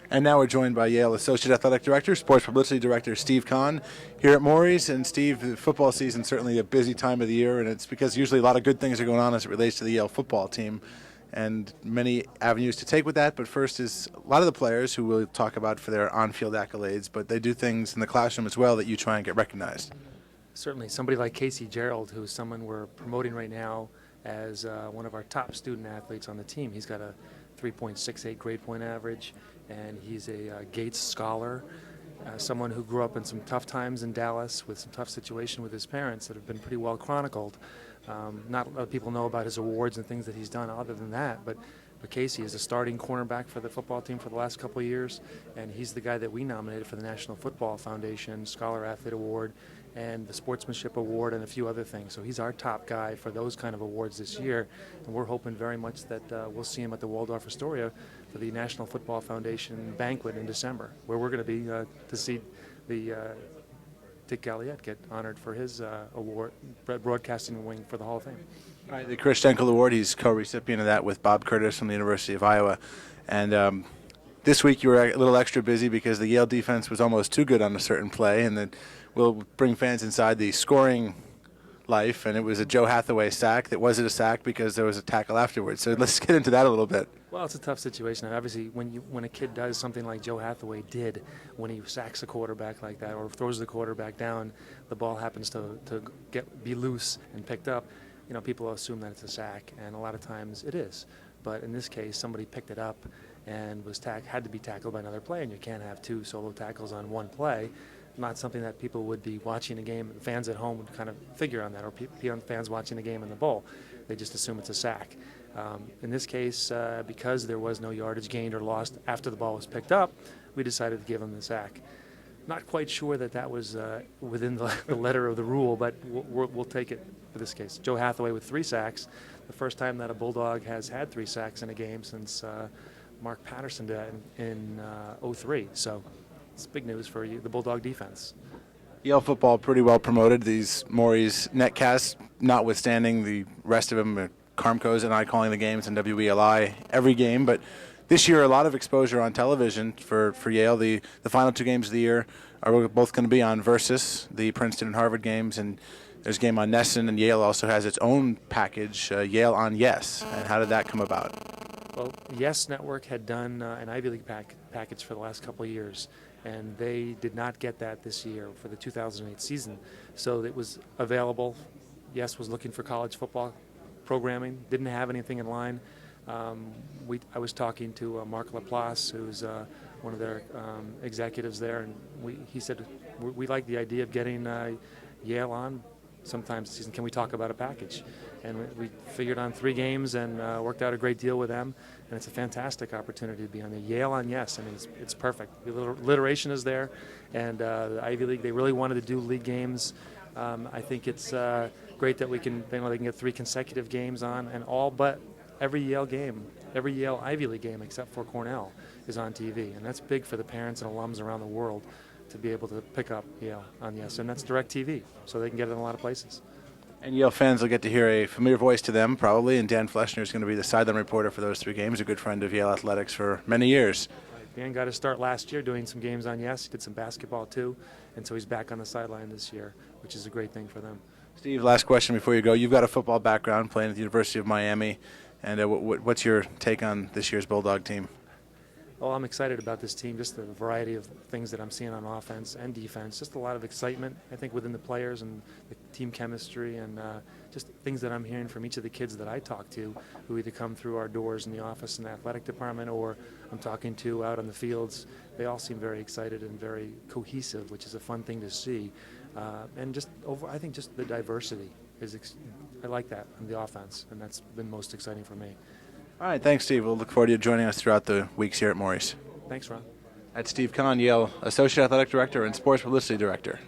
And now we're joined by Yale Associate Athletic Director, Sports Publicity Director Steve Conn here at Mory's. And Steve, the football season is certainly a busy time of the year, and it's because usually a lot of good things are going on as it relates to the Yale football team, and many avenues to take with that. But first is a lot of the players who we'll talk about for their on-field accolades, but they do things in the classroom as well that you try and get recognized. Certainly, somebody like Casey Gerald, who's someone we're promoting right now as one of our top student athletes on the team. He's got a 3.68 grade point average, and he's a Gates Scholar, someone who grew up in some tough times in Dallas with some tough situation with his parents that have been pretty well chronicled. Not a lot of people know about his awards and things that he's done other than that, but Casey is a starting cornerback for the football team for the last couple of years, and he's the guy that we nominated for the National Football Foundation Scholar Athlete Award and the Sportsmanship Award and a few other things. So he's our top guy for those kind of awards this year, and we're hoping very much that we'll see him at the Waldorf Astoria for the National Football Foundation banquet in December, where we're going to be to see the Dick Galliette get honored for his award, broadcasting wing for the Hall of Fame. All right, the Chris Schenkel Award, he's co-recipient of that with Bob Curtis from the University of Iowa. And this week you were a little extra busy because the Yale defense was almost too good on a certain play, and then we'll bring fans inside the scoring life, and it was a Joe Hathaway sack that wasn't a sack because there was a tackle afterwards. So let's get into that a little bit. Well, it's a tough situation. And obviously, when a kid does something like Joe Hathaway did, when he sacks a quarterback like that or throws the quarterback down, the ball happens to be loose and picked up, you know, people assume that it's a sack, and a lot of times it is. But in this case, somebody picked it up and had to be tackled by another player, and you can't have two solo tackles on one play. Not something that people would be watching a game, fans at home would kind of figure on that, or fans watching the game in the bowl. They just assume it's a sack. In this case, because there was no yardage gained or lost after the ball was picked up, we decided to give him the sack. Not quite sure that was within the letter of the rule, but we'll take it for this case. Joe Hathaway with 3 sacks, the first time that a Bulldog has had 3 sacks in a game since Mark Patterson did in '03. So it's big news for the Bulldog defense. Yale football pretty well promoted. These Mory's netcasts, notwithstanding the rest of them, Carmco's and I calling the games and WELI every game. But this year, a lot of exposure on television for Yale. The final 2 games of the year are both going to be on Versus, the Princeton and Harvard games, and there's a game on Nesson, and Yale also has its own package, Yale on Yes. And how did that come about? Well, Yes Network had done an Ivy League package for the last couple of years, and they did not get that this year for the 2008 season. So it was available. Yes was looking for college football programming, didn't have anything in line. I was talking to Mark Laplace, who's one of their executives there, and he said, we like the idea of getting Yale on sometimes this season. Can we talk about a package? And we figured on 3 games and worked out a great deal with them, and it's a fantastic opportunity to be on the Yale on Yes. I mean, it's perfect. The alliteration is there, and the Ivy League, they really wanted to do league games. I think it's great that they can get 3 consecutive games on, and all but every Yale game, every Yale Ivy League game except for Cornell is on TV, and that's big for the parents and alums around the world to be able to pick up Yale on Yes, and that's direct TV, so they can get it in a lot of places. And Yale fans will get to hear a familiar voice to them, probably, and Dan Fleshner is going to be the sideline reporter for those 3 games, a good friend of Yale athletics for many years. Dan got to start last year doing some games on Yes. He did some basketball too, and so he's back on the sideline this year, which is a great thing for them. Steve, last question before you go. You've got a football background playing at the University of Miami, and what's your take on this year's Bulldog team? Well, I'm excited about this team, just the variety of things that I'm seeing on offense and defense, just a lot of excitement, I think, within the players and the team chemistry, and just things that I'm hearing from each of the kids that I talk to who either come through our doors in the office in the athletic department or I'm talking to out on the fields. They all seem very excited and very cohesive, which is a fun thing to see. And just I think just the diversity I like that in the offense, and that's been most exciting for me. All right, thanks, Steve. We'll look forward to you joining us throughout the weeks here at Mory's. Thanks, Ron. That's Steve Conn, Yale Associate Athletic Director and Sports Publicity Director.